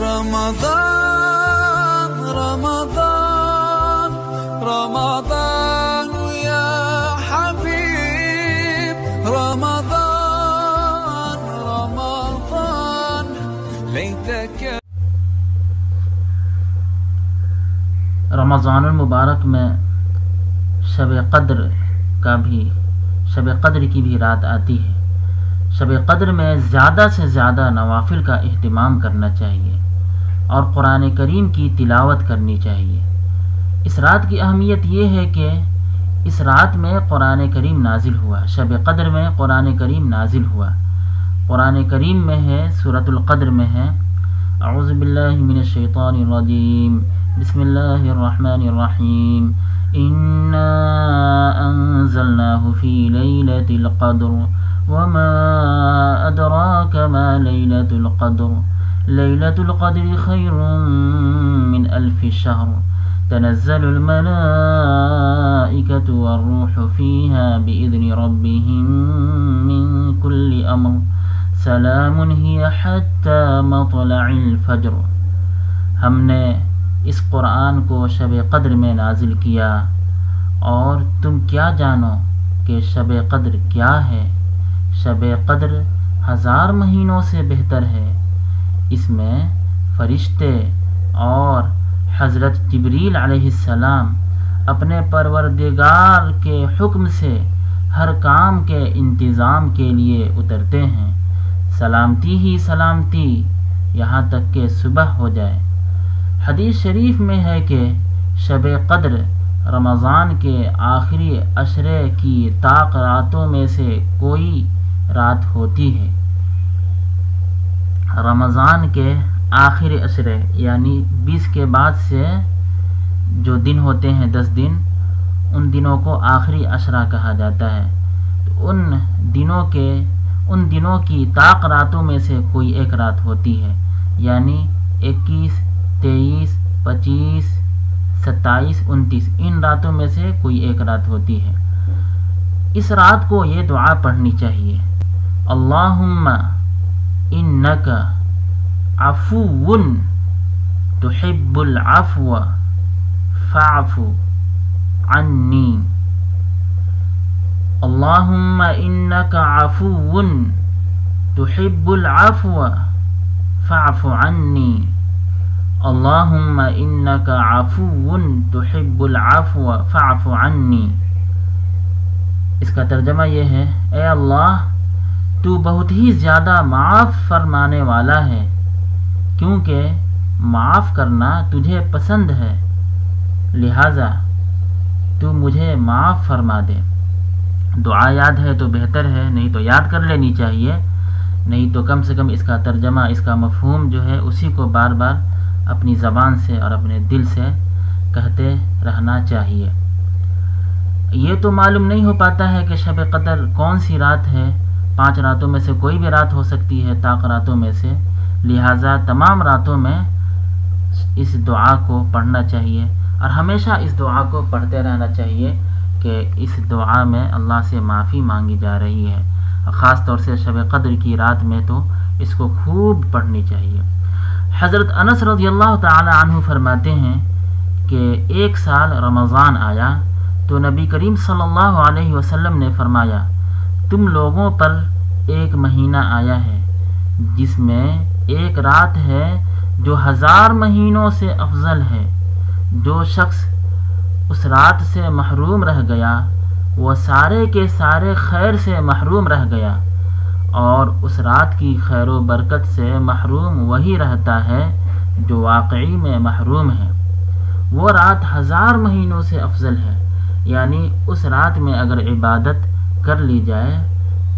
رمضان رمضان رمضان يا حبيب رمضان رمضان ليتك. رمضان المبارک میں شب قدر کی بھی رات آتی ہے. شب قدر میں زیادہ سے زیادہ نوافل کا اہتمام کرنا چاہیے اور قرآن کریم کی تلاوت کرنی چاہیے. اس رات کی اہمیت یہ ہے کہ اس رات میں قرآن کریم نازل ہوا. شب قدر میں قرآن کریم نازل ہوا. قرآن کریم میں ہے، سورۃ القدر میں ہے، اعوذ باللہ من الشیطان الرجیم، بسم اللہ الرحمن الرحیم، انا انزلناه فی لیلۃ القدر وما ادراک ما لیلۃ القدر لیلۃ القدر خیر من الف شہر تنزل الملائکۃ والروح فیہا بإذن ربهم من کل امر سلام ہی حتی مطلع الفجر. ہم نے اس قرآن کو شب قدر میں نازل کیا اور تم کیا جانو کہ شب قدر کیا ہے. شب قدر 1000 مہینوں سے بہتر ہے. اس میں فرشتے اور حضرت جبریل علیہ السلام اپنے پروردگار کے حکم سے ہر کام کے انتظام کے لیے اترتے ہیں. سلامتی ہی سلامتی یہاں تک کہ صبح ہو جائے. حدیث شریف میں ہے کہ شب قدر رمضان کے آخری عشرے کی طاق راتوں میں سے کوئی رات ہوتی ہے. رمضان کے آخری عشرے یعنی 20 کے بعد سے جو دن ہوتے ہیں 10 دن، ان دنوں کو آخری عشرہ کہا جاتا ہے. تو ان دنوں کی طاق راتوں میں سے کوئی ایک رات ہوتی ہے، یعنی 21 23 25 27 29 ان راتوں میں سے کوئی ایک رات ہوتی ہے. اس رات کو یہ دعا پڑھنی چاہیے، اللہم انک عفو تحب العفو فاعف عنی. اللہم انک عفو تحب العفو فاعف عنی. اللہم انک عفو تحب العفو فاعف عنی. اس کا ترجمہ یہ ہے، اے اللہ تو بہت ہی زیادہ معاف فرمانے والا ہے، کیونکہ معاف کرنا تجھے پسند ہے، لہٰذا تو مجھے معاف فرما دے. دعا یاد ہے تو بہتر ہے، نہیں تو یاد کر لینی چاہیے، نہیں تو کم سے کم اس کا ترجمہ، اس کا مفہوم جو ہے اسی کو بار بار اپنی زبان سے اور اپنے دل سے کہتے رہنا چاہیے. یہ تو معلوم نہیں ہو پاتا ہے کہ شب قدر کون سی رات ہے. 5 راتوں میں سے کوئی بھی رات ہو سکتی ہے طاق راتوں میں سے، لہٰذا تمام راتوں میں اس دعا کو پڑھنا چاہیے اور ہمیشہ اس دعا کو پڑھتے رہنا چاہیے کہ اس دعا میں اللہ سے معافی مانگی جا رہی ہے. خاص طور سے شب قدر کی رات میں تو اس کو خوب پڑھنی چاہیے. حضرت انس رضی اللہ تعالی عنہ فرماتے ہیں کہ ایک سال رمضان آیا تو نبی کریم صلی اللہ علیہ وسلم نے فرمایا، تم لوگوں پر ایک مہینہ آیا ہے جس میں ایک رات ہے جو 1000 مہینوں سے افضل ہے. جو شخص اس رات سے محروم رہ گیا وہ سارے کے سارے خیر سے محروم رہ گیا، اور اس رات کی خیر و برکت سے محروم وہی رہتا ہے جو واقعی میں محروم ہے. وہ رات 1000 مہینوں سے افضل ہے، یعنی اس رات میں اگر عبادت کر لی جائے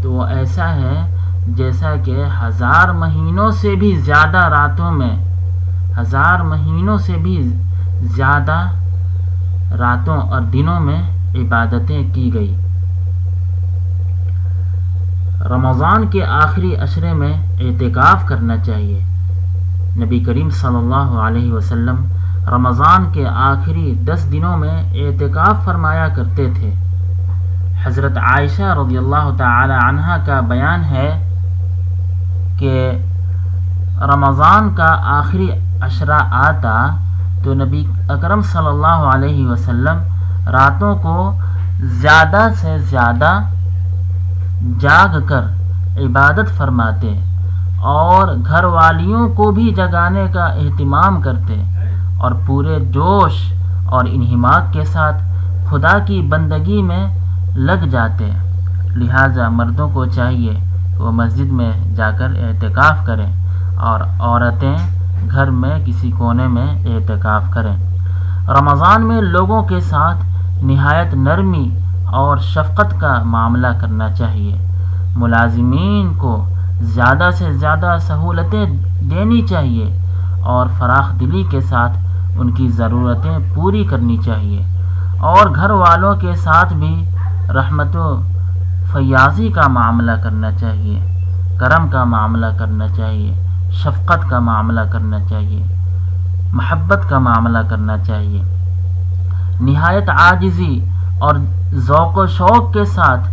تو وہ ایسا ہے جیسا کہ 1000 مہینوں سے بھی زیادہ راتوں میں 1000 مہینوں سے بھی زیادہ راتوں اور دنوں میں عبادتیں کی گئی. رمضان کے آخری عشرے میں اعتکاف کرنا چاہیے. نبی کریم صلی اللہ علیہ وسلم رمضان کے آخری 10 دنوں میں اعتکاف فرمایا کرتے تھے. حضرت عائشہ رضی اللہ تعالی عنہا کا بیان ہے کہ رمضان کا آخری عشرہ آتا تو نبی اکرم صلی اللہ علیہ وسلم راتوں کو زیادہ سے زیادہ جاگ کر عبادت فرماتے اور گھر والیوں کو بھی جگانے کا اہتمام کرتے اور پورے جوش اور انہماک کے ساتھ خدا کی بندگی میں لگ جاتے۔ لہٰذا مردوں کو چاہیے کہ وہ مسجد میں جا کر اعتکاف کریں اور عورتیں گھر میں کسی کونے میں اعتکاف کریں۔ رمضان میں لوگوں کے ساتھ نہایت نرمی اور شفقت کا معاملہ کرنا چاہیے۔ ملازمین کو زیادہ سے زیادہ سہولتیں دینی چاہیے اور فراخ دلی کے ساتھ ان کی ضرورتیں پوری کرنی چاہیے، اور گھر والوں کے ساتھ بھی رحمت و فیاضی کا معاملہ کرنا چاہیے، کرم کا معاملہ کرنا چاہیے، شفقت کا معاملہ کرنا چاہیے، محبت کا معاملہ کرنا چاہیے۔ نہایت عاجزی اور ذوق و شوق کے ساتھ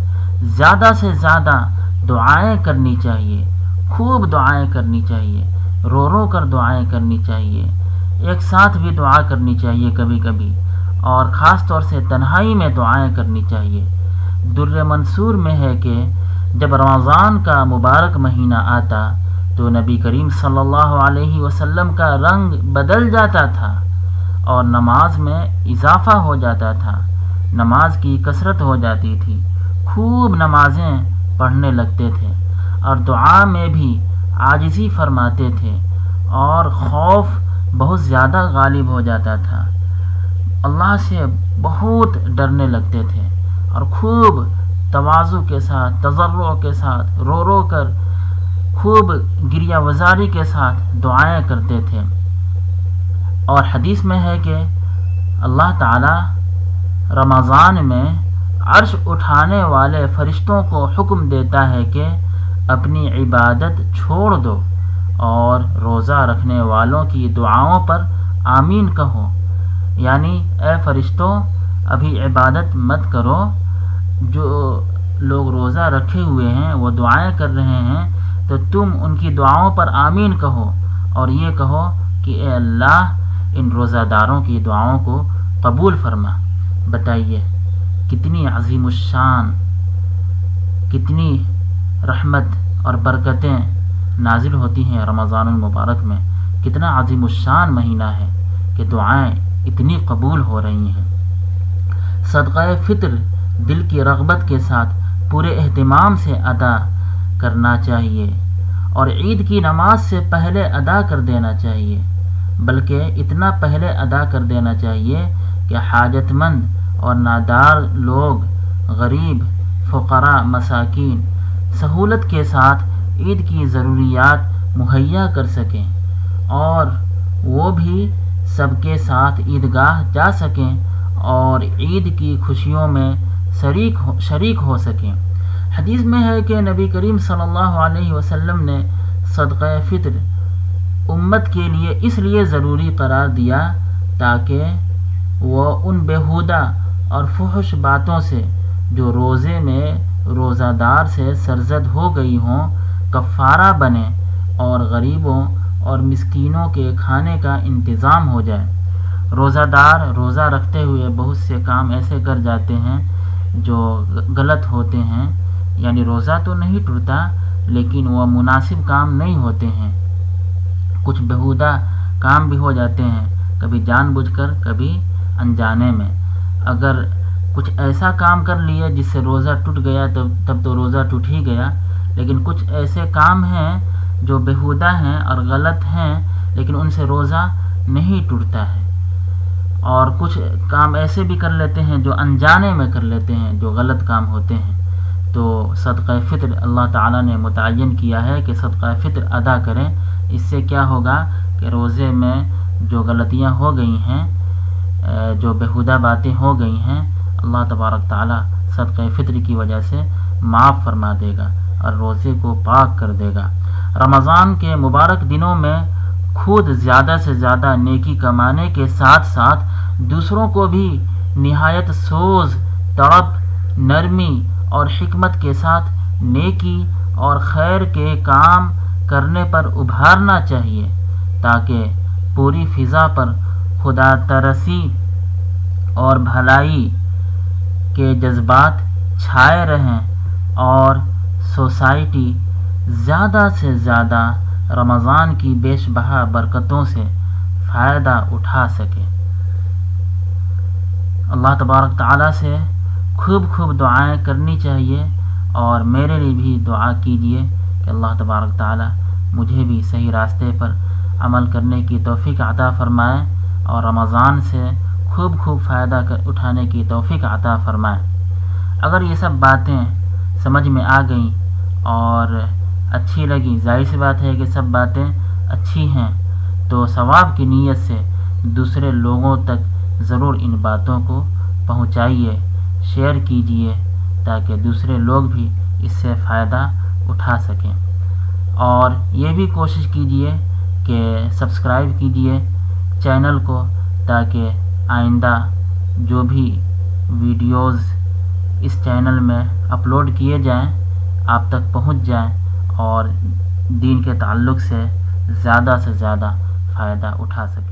زیادہ سے زیادہ دعائیں کرنی چاہیے، خوب دعائیں کرنی چاہیے، رو رو کر دعائیں کرنی چاہیے، ایک ساتھ بھی دعا کرنی چاہیے کبھی کبھی، اور خاص طور سے تنہائی میں دعائیں کرنی چاہیے۔ در منصور میں ہے کہ جب رمضان کا مبارک مہینہ آتا تو نبی کریم صلی اللہ علیہ وسلم کا رنگ بدل جاتا تھا اور نماز میں اضافہ ہو جاتا تھا، نماز کی کثرت ہو جاتی تھی، خوب نمازیں پڑھنے لگتے تھے اور دعا میں بھی عاجزی فرماتے تھے اور خوف بہت زیادہ غالب ہو جاتا تھا، اللہ سے بہت ڈرنے لگتے تھے اور خوب تواضع کے ساتھ، تضرع کے ساتھ، رو رو کر خوب گریہ وزاری کے ساتھ دعائیں کرتے تھے۔ اور حدیث میں ہے کہ اللہ تعالی رمضان میں عرش اٹھانے والے فرشتوں کو حکم دیتا ہے کہ اپنی عبادت چھوڑ دو اور روزہ رکھنے والوں کی دعاؤں پر آمین کہو، یعنی اے فرشتوں ابھی عبادت مت کرو، جو لوگ روزہ رکھے ہوئے ہیں وہ دعائیں کر رہے ہیں تو تم ان کی دعاؤں پر آمین کہو اور یہ کہو کہ اے اللہ ان روزہ داروں کی دعاؤں کو قبول فرما۔ بتائیے کتنی عظیم الشان، کتنی رحمت اور برکتیں نازل ہوتی ہیں رمضان المبارک میں، کتنا عظیم الشان مہینہ ہے کہ دعائیں اتنی قبول ہو رہی ہیں۔ صدقہ فطر دل کی رغبت کے ساتھ پورے اہتمام سے ادا کرنا چاہیے اور عید کی نماز سے پہلے ادا کر دینا چاہیے، بلکہ اتنا پہلے ادا کر دینا چاہیے کہ حاجت مند اور نادار لوگ، غریب، فقراء، مساکین سہولت کے ساتھ عید کی ضروریات مہیا کر سکیں اور وہ بھی سب کے ساتھ عیدگاہ جا سکیں اور عید کی خوشیوں میں شریک ہو سکیں۔ حدیث میں ہے کہ نبی کریم صلی اللہ علیہ وسلم نے صدقہ فطر امت کے لیے اس لیے ضروری قرار دیا تاکہ وہ ان بیہودہ اور فحش باتوں سے جو روزے میں روزہ دار سے سرزد ہو گئی ہوں کفارہ بنے اور غریبوں اور مسکینوں کے کھانے کا انتظام ہو جائے۔ روزہ دار روزہ رکھتے ہوئے بہت سے کام ایسے کر جاتے ہیں جو غلط ہوتے ہیں، یعنی روزہ تو نہیں ٹوٹتا لیکن وہ مناسب کام نہیں ہوتے ہیں، کچھ بیہودہ کام بھی ہو جاتے ہیں، کبھی جان بوجھ کر کبھی انجانے میں۔ اگر کچھ ایسا کام کر لیے جس سے روزہ ٹوٹ گیا تب تو روزہ ٹوٹ ہی گیا، لیکن کچھ ایسے کام ہیں جو بیہودہ ہیں اور غلط ہیں لیکن ان سے روزہ نہیں ٹوٹتا ہے، اور کچھ کام ایسے بھی کر لیتے ہیں جو انجانے میں کر لیتے ہیں جو غلط کام ہوتے ہیں۔ تو صدقہ فطر اللہ تعالیٰ نے متعین کیا ہے کہ صدقہ فطر ادا کریں، اس سے کیا ہوگا کہ روزے میں جو غلطیاں ہو گئی ہیں، جو بیہودہ باتیں ہو گئی ہیں، اللہ تبارک تعالیٰ صدقہ فطر کی وجہ سے معاف فرما دے گا اور روزے کو پاک کر دے گا۔ رمضان کے مبارک دنوں میں خود زیادہ سے زیادہ نیکی کمانے کے ساتھ ساتھ دوسروں کو بھی نہایت سوز، تڑپ، نرمی اور حکمت کے ساتھ نیکی اور خیر کے کام کرنے پر ابھارنا چاہیے تاکہ پوری فضا پر خدا ترسی اور بھلائی کے جذبات چھائے رہیں اور سوسائٹی زیادہ سے زیادہ رمضان کی بیش بہا برکتوں سے فائدہ اٹھا سکے۔ اللہ تبارک تعالیٰ سے خوب خوب دعائیں کرنی چاہیے، اور میرے لیے بھی دعا کیجیے کہ اللہ تبارک تعالیٰ مجھے بھی صحیح راستے پر عمل کرنے کی توفیق عطا فرمائے اور رمضان سے خوب خوب فائدہ اٹھانے کی توفیق عطا فرمائے۔ اگر یہ سب باتیں سمجھ میں آ گئیں اور اچھی لگی، ظاہر سی بات ہے کہ سب باتیں اچھی ہیں، تو ثواب کی نیت سے دوسرے لوگوں تک ضرور ان باتوں کو پہنچائیے، شیئر کیجیے تاکہ دوسرے لوگ بھی اس سے فائدہ اٹھا سکیں۔ اور یہ بھی کوشش کیجیے کہ سبسکرائب کیجیے چینل کو تاکہ آئندہ جو بھی ویڈیوز اس چینل میں اپلوڈ کیے جائیں آپ تک پہنچ جائیں اور دین کے تعلق سے زیادہ فائدہ اٹھا سکیں۔